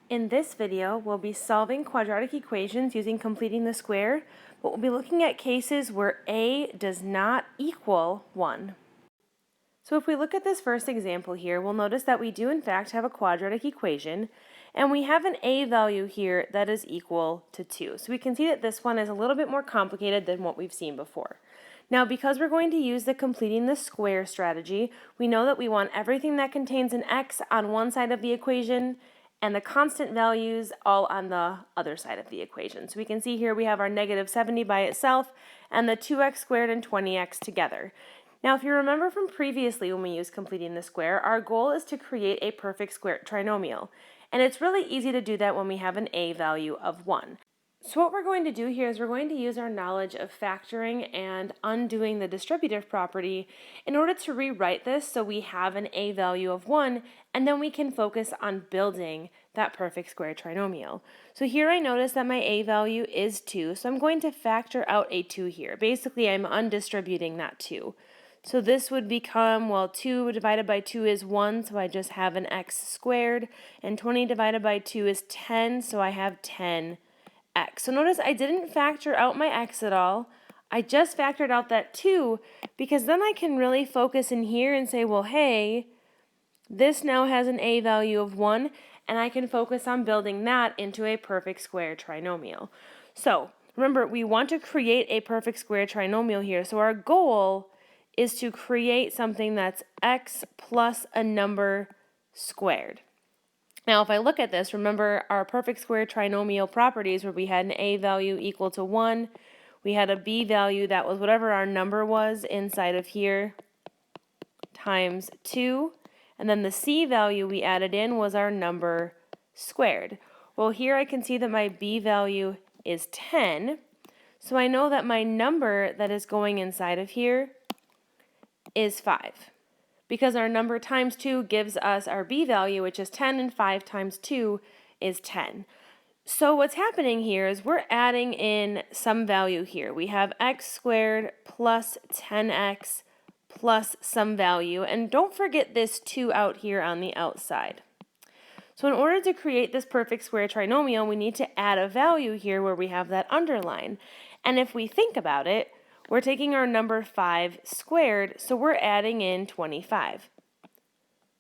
In this video, we'll be solving quadratic equations using completing the square, but we'll be looking at cases where a does not equal 1. So if we look at this first example here, we'll notice that we do in fact have a quadratic equation, and we have an a value here that is equal to 2. So we can see that this one is a little bit more complicated than what we've seen before. Now, because we're going to use the completing the square strategy, we know that we want everything that contains an x on one side of the equation and the constant values all on the other side of the equation. So we can see here we have our negative 70 by itself and the 2x squared and 20x together. Now, if you remember from previously when we used completing the square, our goal is to create a perfect square trinomial. And it's really easy to do that when we have an a value of 1. So what we're going to do here is we're going to use our knowledge of factoring and undoing the distributive property in order to rewrite this so we have an a value of 1, and then we can focus on building that perfect square trinomial. So here I notice that my a value is 2, so I'm going to factor out a 2 here. Basically, I'm undistributing that 2. So this would become, well, 2 divided by 2 is 1, so I just have an x squared, and 20 divided by 2 is 10, so I have 10x. So notice I didn't factor out my x at all. I just factored out that 2 because then I can really focus in here and say, well, hey, this now has an a value of 1, and I can focus on building that into a perfect square trinomial. So remember, we want to create a perfect square trinomial here. So our goal is to create something that's x plus a number squared. Now, if I look at this, remember our perfect square trinomial properties where we had an a value equal to 1, we had a b value that was whatever our number was inside of here times 2, and then the c value we added in was our number squared. Well, here I can see that my b value is 10, so I know that my number that is going inside of here is 5. Because our number times 2 gives us our b value, which is 10, and 5 times 2 is 10. So what's happening here is we're adding in some value here. We have x squared plus 10x plus some value, and don't forget this 2 out here on the outside. So in order to create this perfect square trinomial, we need to add a value here where we have that underline. And if we think about it, we're taking our number 5 squared, so we're adding in 25.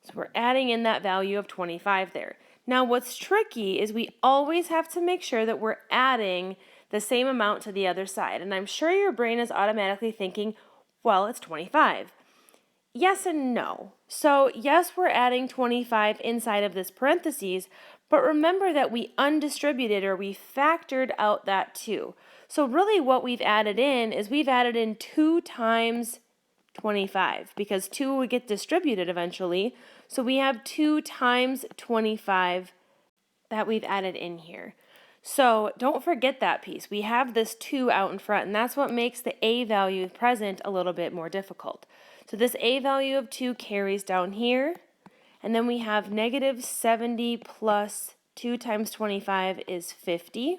So we're adding in that value of 25 there. Now what's tricky is we always have to make sure that we're adding the same amount to the other side. And I'm sure your brain is automatically thinking, well, it's 25. Yes and no. So yes, we're adding 25 inside of this parentheses, but remember that we undistributed or we factored out that 2. So really what we've added in is we've added in 2 times 25 because 2 would get distributed eventually. So we have 2 times 25 that we've added in here. So don't forget that piece. We have this 2 out in front, and that's what makes the a value present a little bit more difficult. So this a value of 2 carries down here, and then we have negative 70 plus 2 times 25 is 50.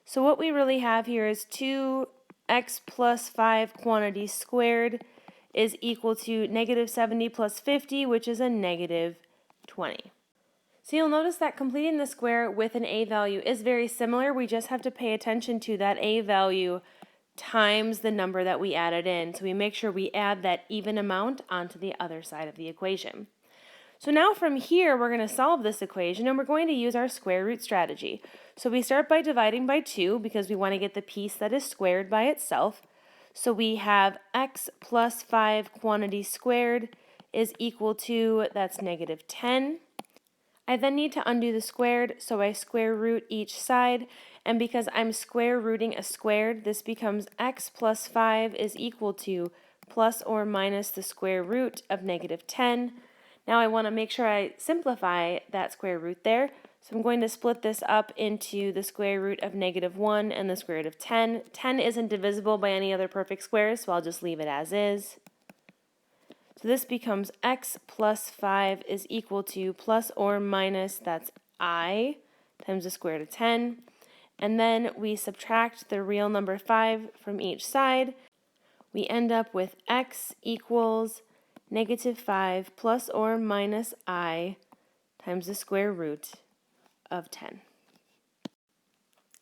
So what we really have here is 2x plus 5 quantity squared is equal to negative 70 plus 50, which is a negative 20. So you'll notice that completing the square with an a value is very similar. We just have to pay attention to that a value times the number that we added in. So we make sure we add that even amount onto the other side of the equation. So now from here, we're going to solve this equation, and we're going to use our square root strategy. So we start by dividing by 2 because we want to get the piece that is squared by itself. So we have x plus 5 quantity squared is equal to, that's negative 10. I then need to undo the squared, so I square root each side. And because I'm square rooting a squared, this becomes x plus 5 is equal to plus or minus the square root of negative 10. Now I want to make sure I simplify that square root there. So I'm going to split this up into the square root of negative 1 and the square root of 10. 10 isn't divisible by any other perfect squares, so I'll just leave it as is. So this becomes x plus 5 is equal to plus or minus, that's I, times the square root of 10. And then we subtract the real number 5 from each side. We end up with x equals negative 5 plus or minus I times the square root of 10.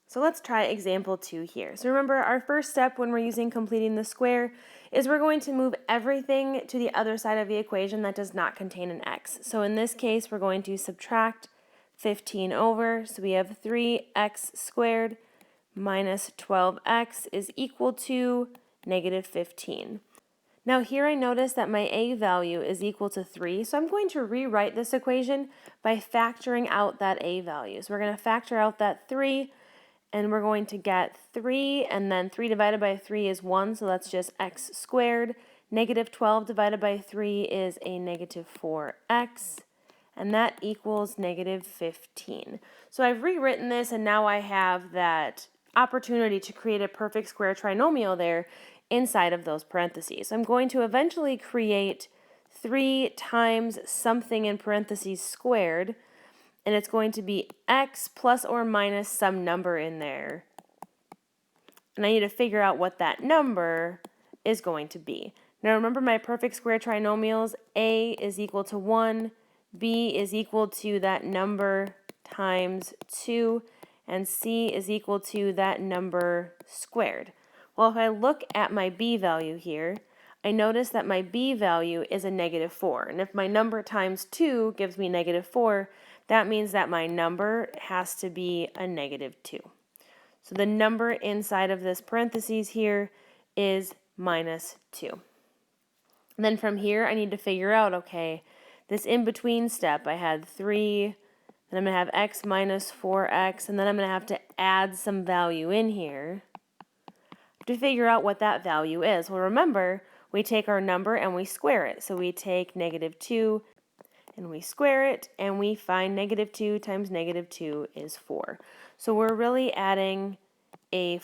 So let's try example 2 here. So remember, our first step when we're using completing the square is we're going to move everything to the other side of the equation that does not contain an x. So in this case, we're going to subtract 15 over. So we have 3x squared minus 12x is equal to negative 15. Now here I notice that my a value is equal to 3, so I'm going to rewrite this equation by factoring out that a value. So we're going to factor out that 3, and we're going to get 3, and then 3 divided by 3 is 1, so that's just x squared. Negative 12 divided by 3 is a negative 4x, and that equals negative 15. So I've rewritten this, and now I have that opportunity to create a perfect square trinomial there inside of those parentheses. I'm going to eventually create 3 times something in parentheses squared, and it's going to be x plus or minus some number in there. And I need to figure out what that number is going to be. Now remember my perfect square trinomials, a is equal to 1, b is equal to that number times 2, and c is equal to that number squared. Well, if I look at my b value here, I notice that my b value is a negative 4. And if my number times 2 gives me negative 4, that means that my number has to be a negative 2. So the number inside of this parentheses here is minus 2. And then from here, I need to figure out, okay, this in-between step, I had 3, then I'm going to have x minus 4x, and then I'm going to have to add some value in here to figure out what that value is. Well, remember, we take our number and we square it. So we take negative 2 and we square it, and we find negative 2 times negative 2 is 4. So we're really adding a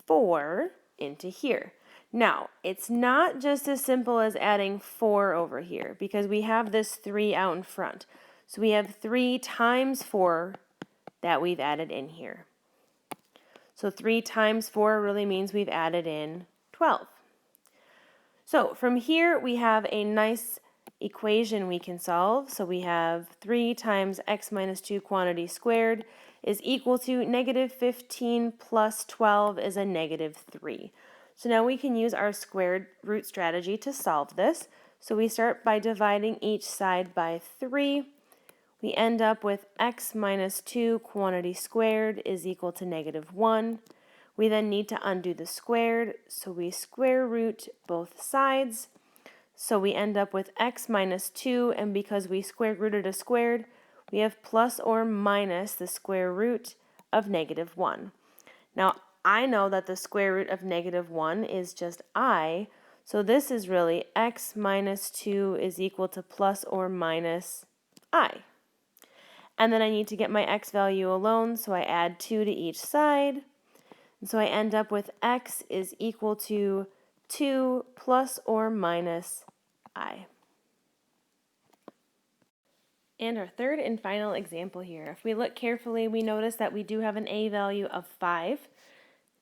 4 into here. Now, it's not just as simple as adding 4 over here, because we have this 3 out in front. So we have 3 times 4 that we've added in here. So 3 times 4 really means we've added in 12. So from here we have a nice equation we can solve. So we have 3 times x minus 2 quantity squared is equal to negative 15 plus 12 is a negative 3. So now we can use our squared root strategy to solve this. So we start by dividing each side by 3. We end up with x minus 2 quantity squared is equal to negative 1. We then need to undo the squared, so we square root both sides. So we end up with x minus 2, and because we square rooted a squared, we have plus or minus the square root of negative 1. Now, I know that the square root of negative 1 is just I, so this is really x minus 2 is equal to plus or minus I. And then I need to get my x value alone, so I add 2 to each side. And so I end up with x is equal to 2 plus or minus I. And our third and final example here. If we look carefully, we notice that we do have an a value of 5.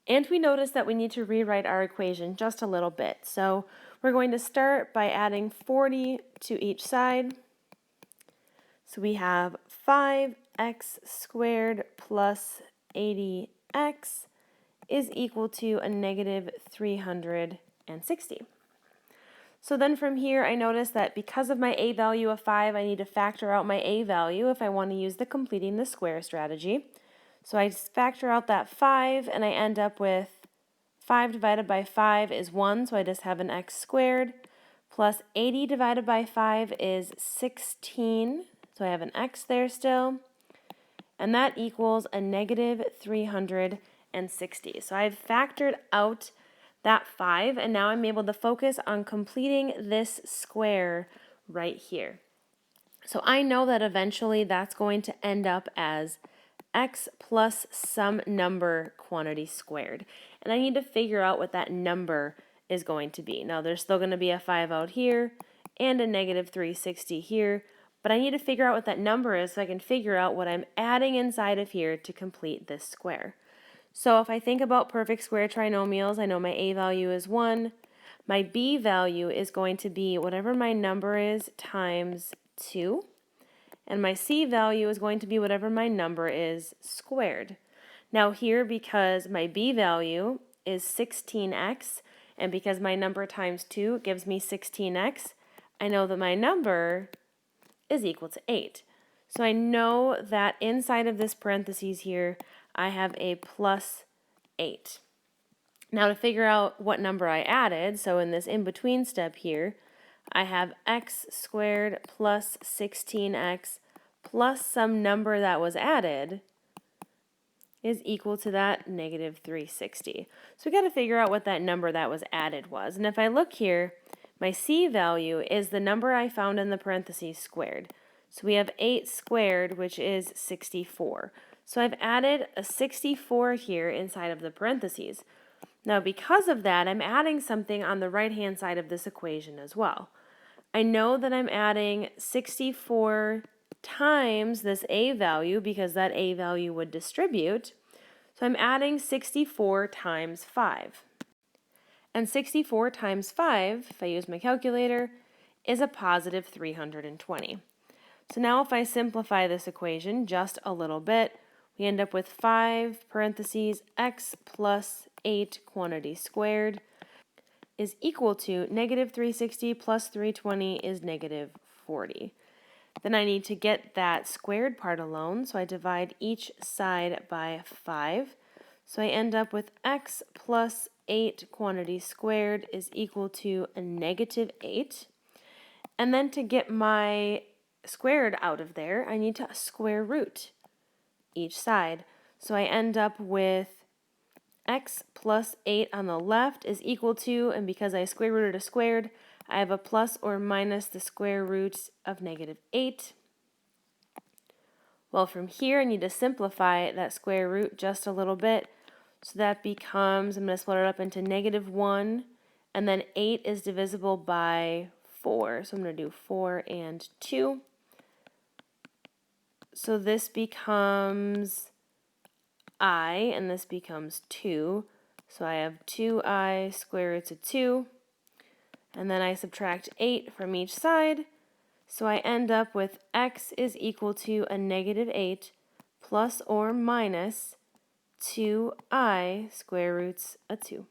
And we notice that we need to rewrite our equation just a little bit. So we're going to start by adding 40 to each side. So we have 5x squared plus 80x is equal to a negative 360. So then from here I notice that because of my a value of 5, I need to factor out my a value if I want to use the completing the square strategy. So I just factor out that 5, and I end up with 5 divided by 5 is 1, so I just have an x squared, plus 80 divided by 5 is 16, so I have an x there still, and that equals a negative 360. So I've factored out that 5, and now I'm able to focus on completing this square right here. So I know that eventually that's going to end up as x plus some number quantity squared. And I need to figure out what that number is going to be. Now there's still going to be a 5 out here and a negative 360 here, but I need to figure out what that number is so I can figure out what I'm adding inside of here to complete this square. So if I think about perfect square trinomials, I know my a value is 1. My b value is going to be whatever my number is times 2. and my c value is going to be whatever my number is squared. Now here, because my b value is 16x, and because my number times 2 gives me 16x, I know that my number is equal to 8. So I know that inside of this parentheses here, I have a plus 8. Now to figure out what number I added, so in this in-between step here, I have x squared plus 16x plus some number that was added is equal to that negative 360. So we got to figure out what that number that was added was. And if I look here, my c value is the number I found in the parentheses squared. So we have 8 squared, which is 64. So I've added a 64 here inside of the parentheses. Now because of that, I'm adding something on the right-hand side of this equation as well. I know that I'm adding 64 times this a value because that a value would distribute. So I'm adding 64 times 5. And 64 times 5, if I use my calculator, is a positive 320. So now if I simplify this equation just a little bit, we end up with 5 parentheses x plus 8 quantity squared is equal to negative 360 plus 320 is negative 40. Then I need to get that squared part alone, so I divide each side by 5. So I end up with x plus 8 quantity squared is equal to a negative 8. And then to get my squared out of there, I need to square root each side. So I end up with x plus 8 on the left is equal to, and because I square rooted a squared, I have a plus or minus the square root of negative 8. Well, from here I need to simplify that square root just a little bit. So that becomes, I'm going to split it up into negative 1, and then 8 is divisible by 4. So I'm going to do 4 and 2. So this becomes I, and this becomes 2. So I have 2i square roots of 2. And then I subtract 8 from each side. So I end up with x is equal to a negative 8 plus or minus 2i square roots of 2.